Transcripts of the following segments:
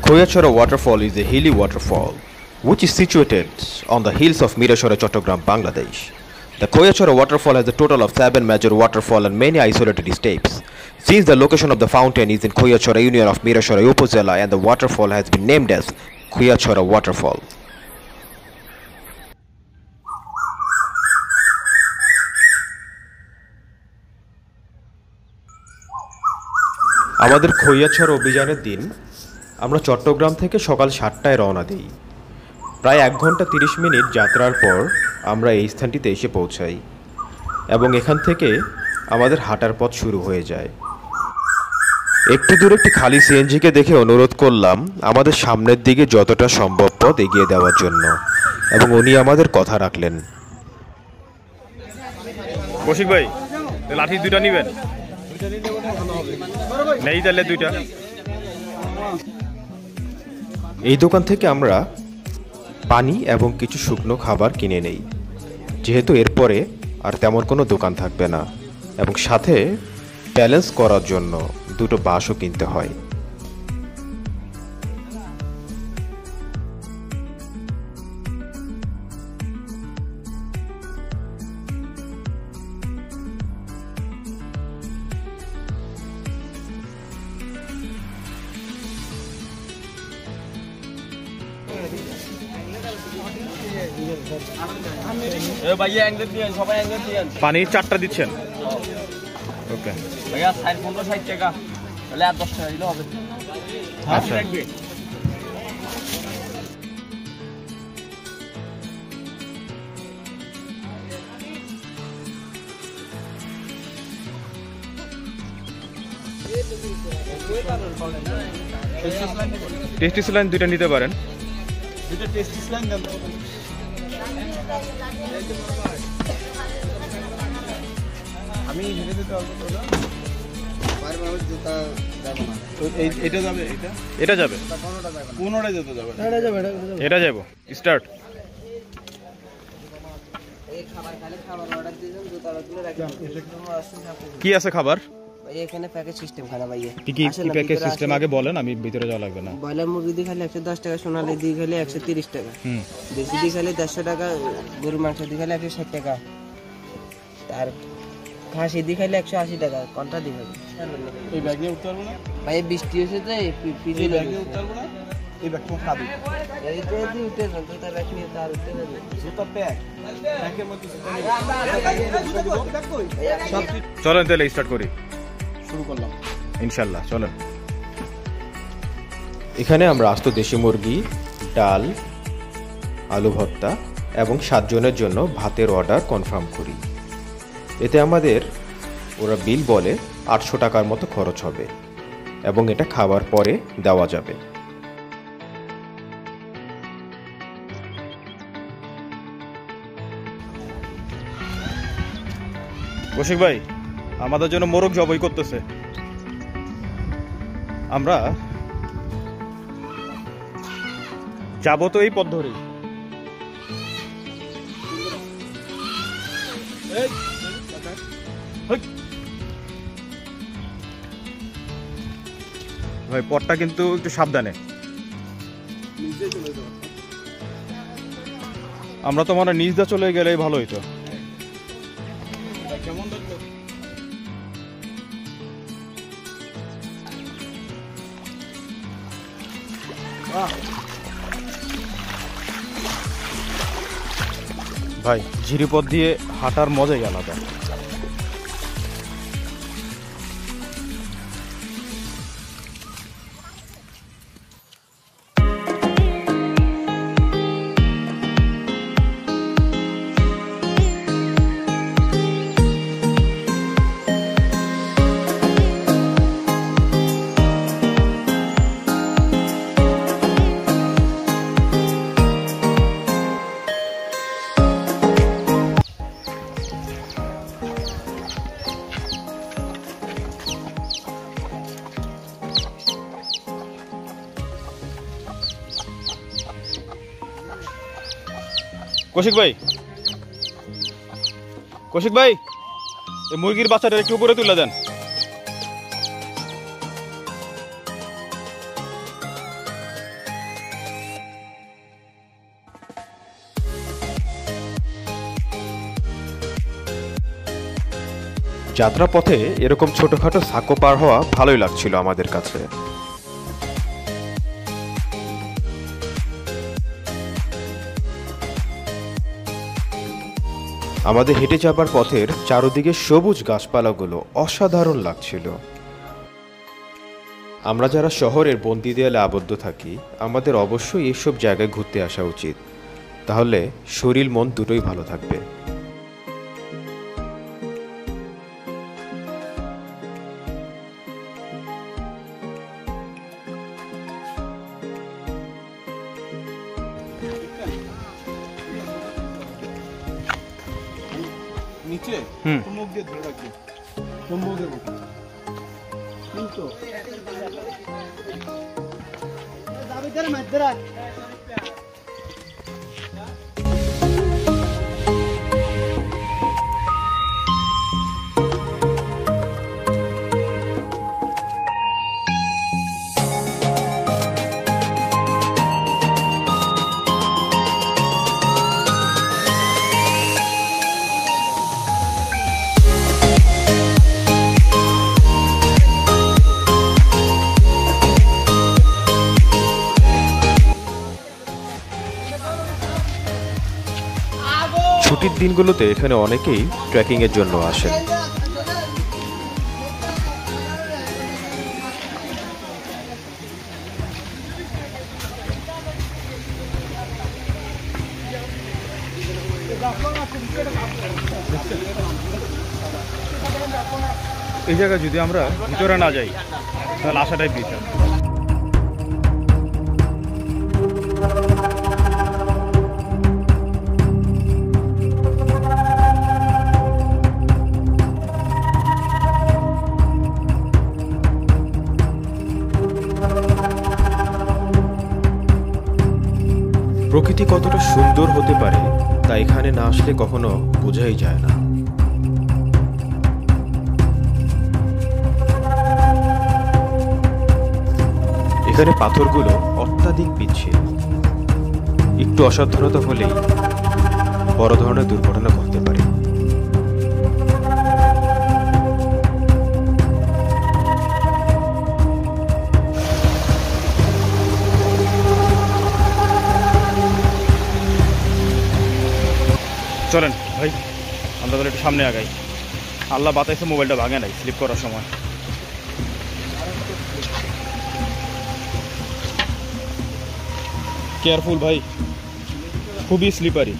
Khoyachara waterfall is a hilly waterfall which is situated on the hills of Mirashore, Chattogram, Bangladesh. The Khoyachara waterfall has a total of 7 major waterfalls and many isolated steps. Since the location of the fountain is in Khoyachara union of Mirashore Upazila and the waterfall has been named as Khoyachara waterfall. আমাদের খৈয়াছড়া অভিযানের দিন আমরা চট্টগ্রাম থেকে সকাল 7টায় রওনা দিই। প্রায় 1 ঘন্টা 30 মিনিট যাত্রার পর আমরা এই স্থানটিতে এসে পৌঁছাই এবং এখান থেকে আমাদের হাঁটার পথ শুরু হয়ে যায়। একটু দূরে একটি খালি সিএনজিকে দেখে অনুরোধ করলাম আমাদের সামনের দিকে যতটা সম্ভব পথ এগিয়ে দেওয়ার জন্য এবং উনি আমাদের কথা রাখলেন। কৌশিক ভাই, লাঠি 2টা নেবেন? নেই তাহলে 2টা। এই দোকান থেকে আমরা পানি এবং কিছু শুকনো খাবার কিনে নেই, যেহেতু এরপরে আর তেমন কোনো দোকান থাকবে না এবং সাথে ব্যালেন্স করার জন্য 2টো বাঁশও কিনতে হয়। পানি 4টা দিচ্ছেন? ওকে ভাইয়া 15-60 টাকা, তাহলে আর 10 টাকা দিলে হবে। আচ্ছা, টেস্টি স্যালাইন 2টা নিতে পারেন। 2টা টেস্টি স্যালাইন দেন। আমি হেরে দিতে পারবো তো? পারবো, আমি জুতা যাব না। তো এটা যাবে, এটা যাবে, কোনটা যেতে যাবে? এটা যাবে। স্টার্ট। এই খাবার অর্ডার দিয়েছেন, জুতাগুলো রাখেন। কি আছে খাবার? ভাই এখানে প্যাকেজ সিস্টেম খানা ভাই। কি কি প্যাকেজ সিস্টেম আগে বলেন, আমি ভিতরে যাওয়া লাগবে না। ব্রয়লার মুরগি দিয়ে খালি 110 টাকা, সোনালী দিয়ে খালি 130 টাকা, দেশি দিয়ে খালি 150 টাকা, গরু মাংস দিয়ে খালি 160 টাকা, আর খাসি দিয়ে খালি 180 টাকা। কোনটা দিবেন? এই ব্যাগ নিয়ে উঠতে পারবো না ভাই, বৃষ্টি হয়েছে তো পিছে ব্যাগ নিয়ে উঠতে পারবো না। এই ব্যাগ তোমার খাবি, এই তো দিয়ে উঠে যান, জুতা ব্যাগ নিয়ে তার উঠতে যাবে। জুতা ব্যাগের মধ্যে সব চলেন তাহলে স্টার্ট করি। শুরু করলাম ইনশাল্লাহ, চলেন। এখানে আমরা আস্ত দেশি মুরগি, ডাল, আলু ভর্তা এবং 7 জনের জন্য ভাতের অর্ডার কনফার্ম করি। এতে আমাদের ওরা বিল বলে 800 টাকার মতো খরচ হবে এবং এটা খাবার পরে দেওয়া যাবে। কৌশিক ভাই, আমাদের জন্য মোরগ জবাই করতেছে। আমরা যাবো তো এই পথ ধরেই। ভাই পথটা কিন্তু একটু সাবধানে। আমরা তো মানে নিজ দা চলে গেলেই ভালো হইতো। কেমন দেখলো? ভাই ঝিরিপথ দিয়ে হাঁটার মজাই আলাদা। কৌশিক ভাই, এই মুরগির বাচ্চাটা একটু উপরে তুলে দেন। যাত্রাপথে এরকম ছোটখাটো সাঁকো পার হওয়া ভালোই লাগছিল আমাদের কাছে। আমাদের হেঁটে যাবার পথের চারদিকে সবুজ গাছপালাগুলো অসাধারণ লাগছিল। আমরা যারা শহরের বন্দি দেয়ালে আবদ্ধ থাকি, আমাদের অবশ্যই এইসব জায়গায় ঘুরতে আসা উচিত, তাহলে শরীর মন দুটোই ভালো থাকবে। নিচে মুখ দিয়ে ধরে রাখবি, সম্ভবের মতো কিন্তু ছুটির দিনগুলোতে এখানে অনেকেই ট্রেকিংয়ের জন্য আসেন। এই জায়গায় যদি আমরা ভিতরে না যাই তাহলে আসাটাই বৃথা। প্রকৃতি কতটা সুন্দর হতে পারে তা এখানে না আসলে কখনো বোঝাই যায় না। এখানে পাথরগুলো অত্যাধিক পিচ্ছিল, একটু অসাবধানতা হলেই বড় ধরনের দুর্ঘটনা ঘটতে পারে। চলেন ভাই, আমরা তাহলে একটু সামনে আগাই। আল্লাহ বাতাইছে মোবাইলটা ভাঙে নাই স্লিপ করার সময়। কেয়ারফুল ভাই, খুবই স্লিপারি।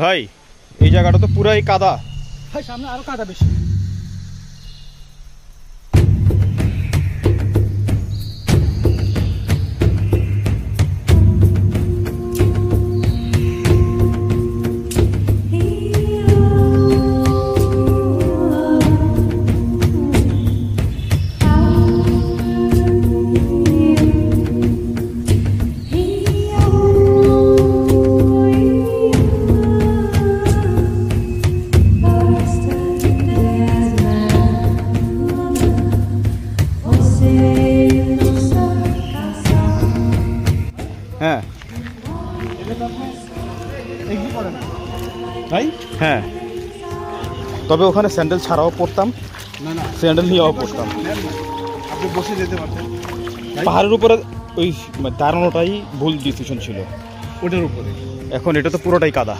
ভাই এই জায়গাটা তো পুরাই কাদা। ভাই সামনে আরো কাদা বেশি। হ্যাঁ ভাই হ্যাঁ, তবে ওখানে স্যান্ডেল ছাড়াও পড়তাম, না না স্যান্ডেল নিয়েও পড়তাম। আপনি বসে যেতে পারতেন। পাহাড়ের উপরে ওই দাঁড়ানোটাই ভুল ডিসিশন ছিল ওটার উপরে এখন এটা তো পুরোটাই কাদা।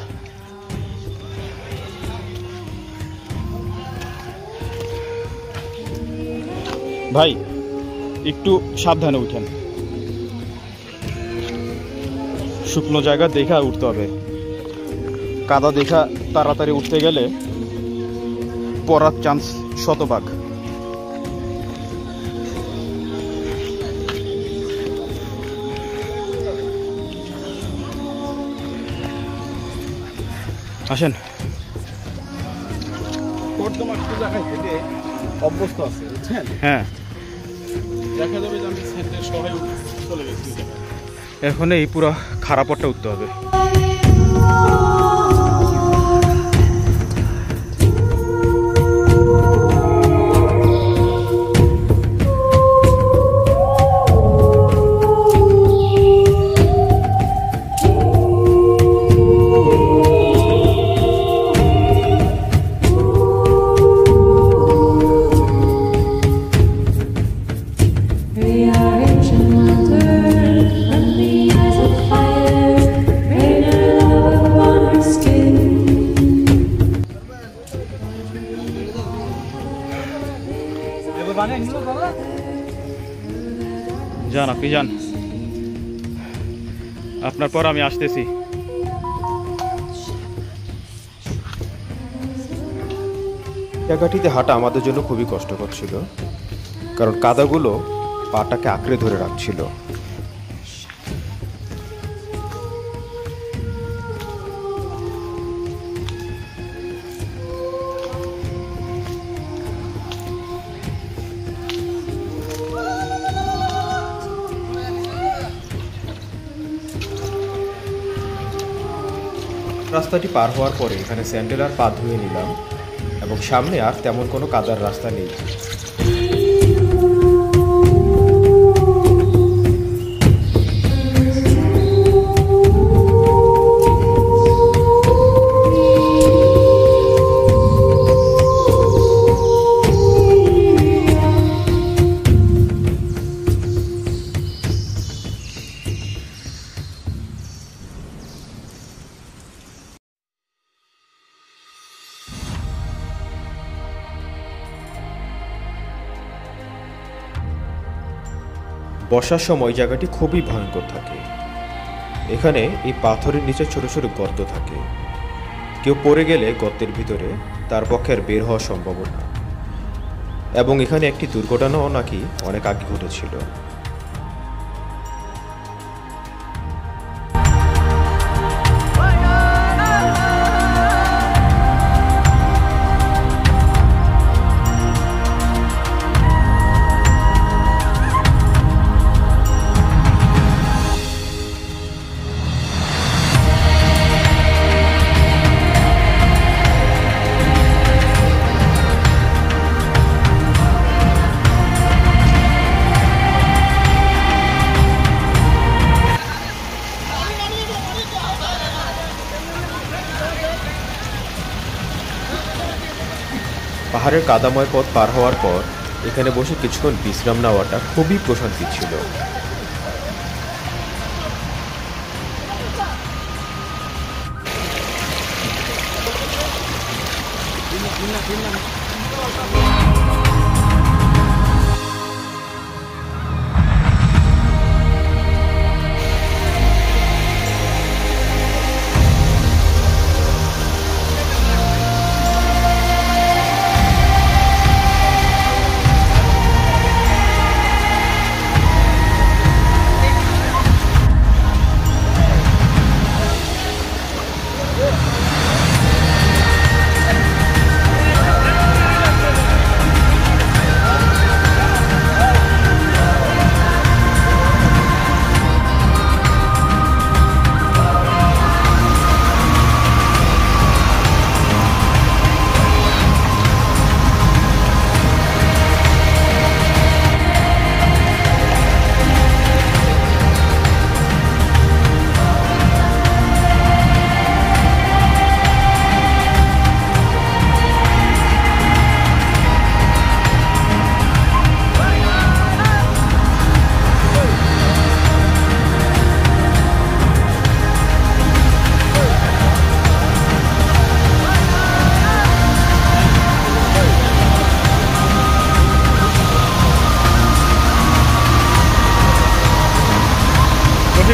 ভাই একটু সাবধানে উঠেন, শুকনো জায়গা দেখে উঠতে হবে। কাদা দেখা তাড়াতাড়ি উঠতে গেলে পড়ার চান্স শতভাগ। আসেন। অভ্যস্ত আছে বুঝছেন, হ্যাঁ, দেখা যাবে যে আমি সেন্টার সবাই চলে গেছি। এখন এই পুরো খারাপটা উঠতে হবে। যান, আপনি যান, আপনার পর আমি আসতেছি। জায়গাটিতে হাঁটা আমাদের জন্য খুবই কষ্টকর ছিল, কারণ কাদাগুলো পাটাকে আঁকড়ে ধরে রাখছিল। রাস্তাটি পার হওয়ার পরে এখানে স্যান্ডেল আর পা ধুয়ে নিলাম, এবং সামনে আর তেমন কোনো কাদার রাস্তা নেই। বর্ষার সময় জায়গাটি খুবই ভয়ঙ্কর থাকে। এখানে এই পাথরের নিচে ছোট ছোট গর্ত থাকে। কেউ পড়ে গেলে গর্তের ভিতরে তার পক্ষে আর বের হওয়া সম্ভব না। এবং এখানে একটি দুর্ঘটনাও নাকি অনেক আগে ঘটেছিল। পাহাড়ের কাদাময় পথ পার হওয়ার পর এখানে বসে কিছুক্ষণ বিশ্রাম নেওয়াটা খুবই প্রশান্তি ছিল।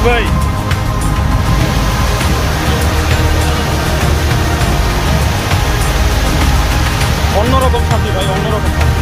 ভাই অন্যরকম শান্তি ভাই, অন্যরকম শান্তি।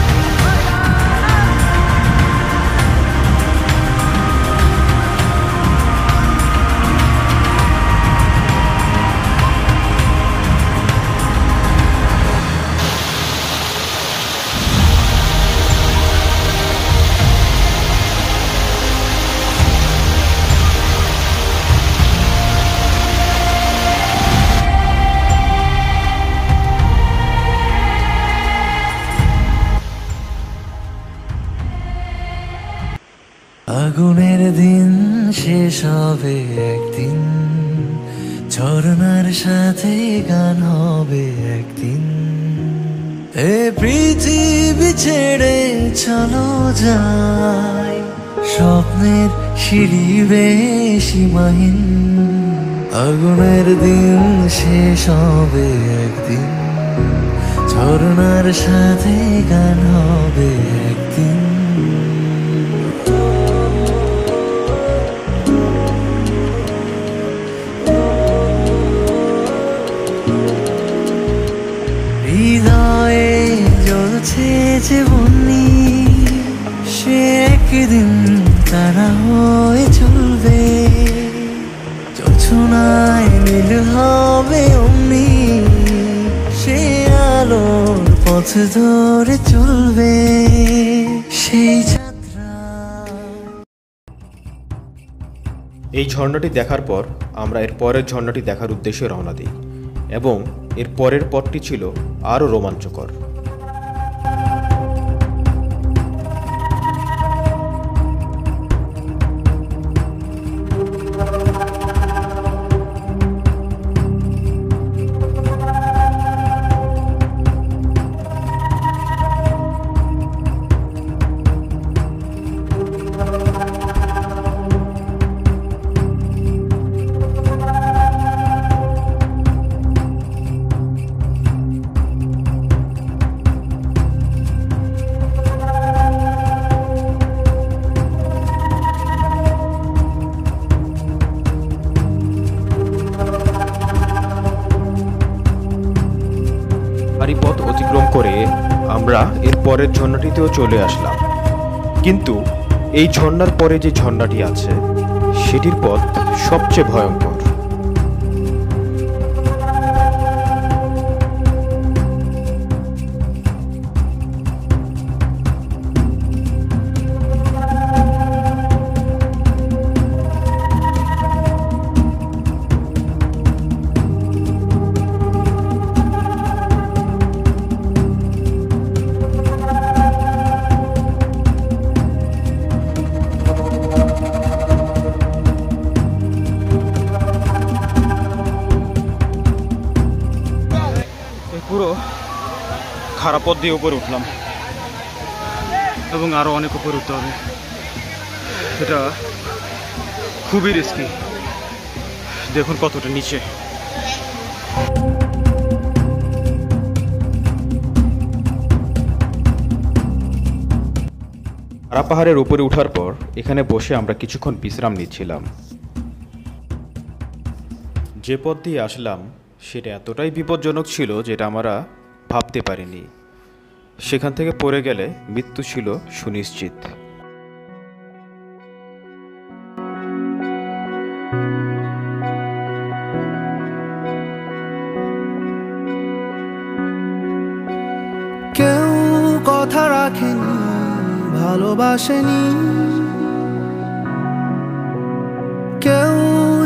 আগুনের দিন শেষ হবে একদিন, ঝরনার সাথে গান হবে একদিন। এ পৃথিবী ছেড়ে চলো যাই, স্বপ্নের সিঁড়ি বেয়ে সীমাহীন। আগুনের দিন শেষ হবে একদিন, ঝরনার সাথে গান হবে একদিন। হৃদয়ে জ্বলছে যে বন্যি, সে একদিন তারা হয়ে চলবে। জোছনায় নীল হবে অমনি, সে আলোর পথ ধরে চলবে সেই যাত্রা। এই ঝর্ণাটি দেখার পর আমরা এর পরের ঝর্ণাটি দেখার উদ্দেশ্যে রওনা দিই এবং এর পরের পথটি ছিল আরও রোমাঞ্চকর। ভারী পথ অতিক্রম করে আমরা এর পরের ঝর্ণাটিতেও চলে আসলাম, কিন্তু এই ঝর্ণার পরে যে ঝর্ণাটি আছে সেটির পথ সবচেয়ে ভয়ঙ্কর। পুরো খারাপ পথ দিয়ে উপরে উঠলাম এবং আরও অনেক উপরে উঠতে হবে। এটা খুবই রিস্কি, দেখুন কতটা নিচে। আরা পাহাড়ের উপরে ওঠার পর এখানে বসে আমরা কিছুক্ষণ বিশ্রাম নিচ্ছিলাম। যে পথ দিয়ে আসলাম সেটা এতটাই বিপজ্জনক ছিল যেটা আমরা ভাবতে পারিনি। সেখান থেকে পড়ে গেলে মৃত্যু ছিল সুনিশ্চিত। কেউ কথা রাখেনি, ভালোবাসেনি, কেউ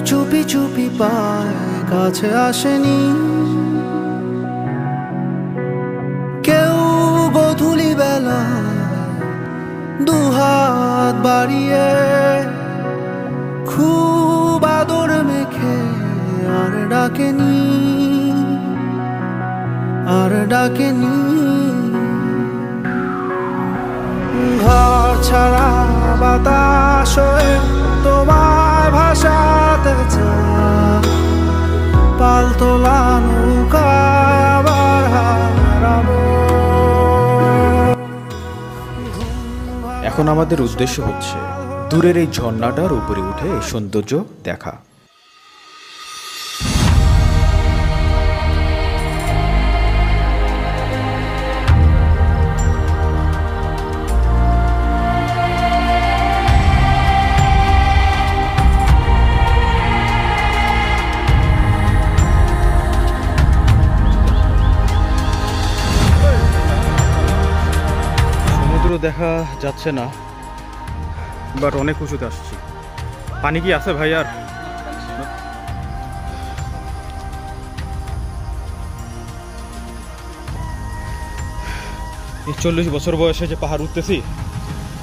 চুপি চুপি পায় কাছে আসেনি, কেউ গধূলি বেলা দুহাত বাড়িয়ে খুব আদর মেখে আর ডাকেনি, আর ডাকেনি। ঘর ছাড়া বাতাস হয়ে তোমায় ভাসাতে চায়, পালতোলা নৌকায় আবার হারাবো। এখন আমাদের উদ্দেশ্য হচ্ছে দূরের এই ঝর্ণাটার উপরে উঠে এই সৌন্দর্য দেখা। উপরে দেখা যাচ্ছে না, বাট অনেক উঁচুতে আসছি। পানি কি আছে ভাই? আর এই 40 বছর বয়সে যে পাহাড় উঠতেছি,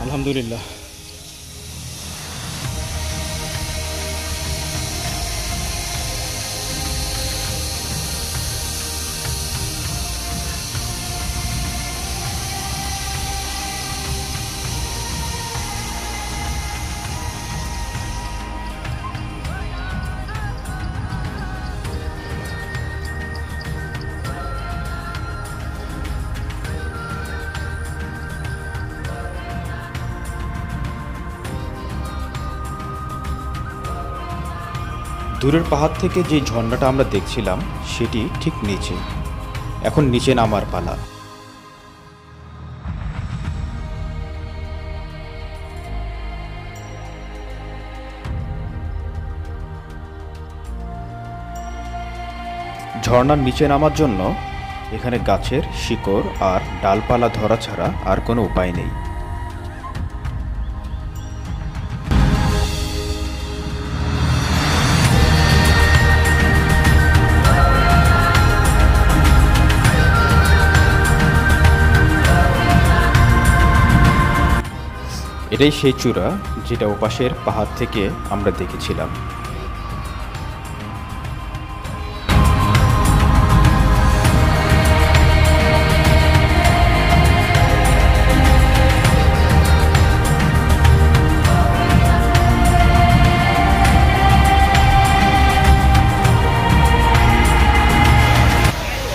আলহামদুলিল্লাহ। দূরের পাহাড় থেকে যে ঝর্ণাটা আমরা দেখছিলাম সেটি ঠিক নিচে। এখন নিচে নামার পালা। ঝর্ণার নিচে নামার জন্য এখানে গাছের শিকড় আর ডালপালা ধরা ছাড়া আর কোনো উপায় নেই। এটাই সেই চূড়া যেটা ওপাশের পাহাড় থেকে আমরা দেখেছিলাম।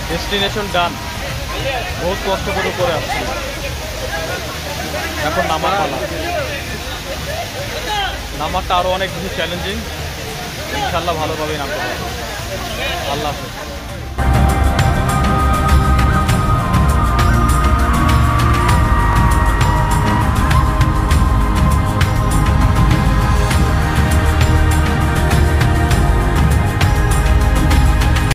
ডেস্টিনেশন ডান। বহুত কষ্ট করে উপরে আসছি, এখন নামার পালা। নামারটা আরও অনেক বেশি চ্যালেঞ্জিং, ইনশাল্লাহ ভালোভাবেই নামতে পারবো। আল্লাহ হাফেজ।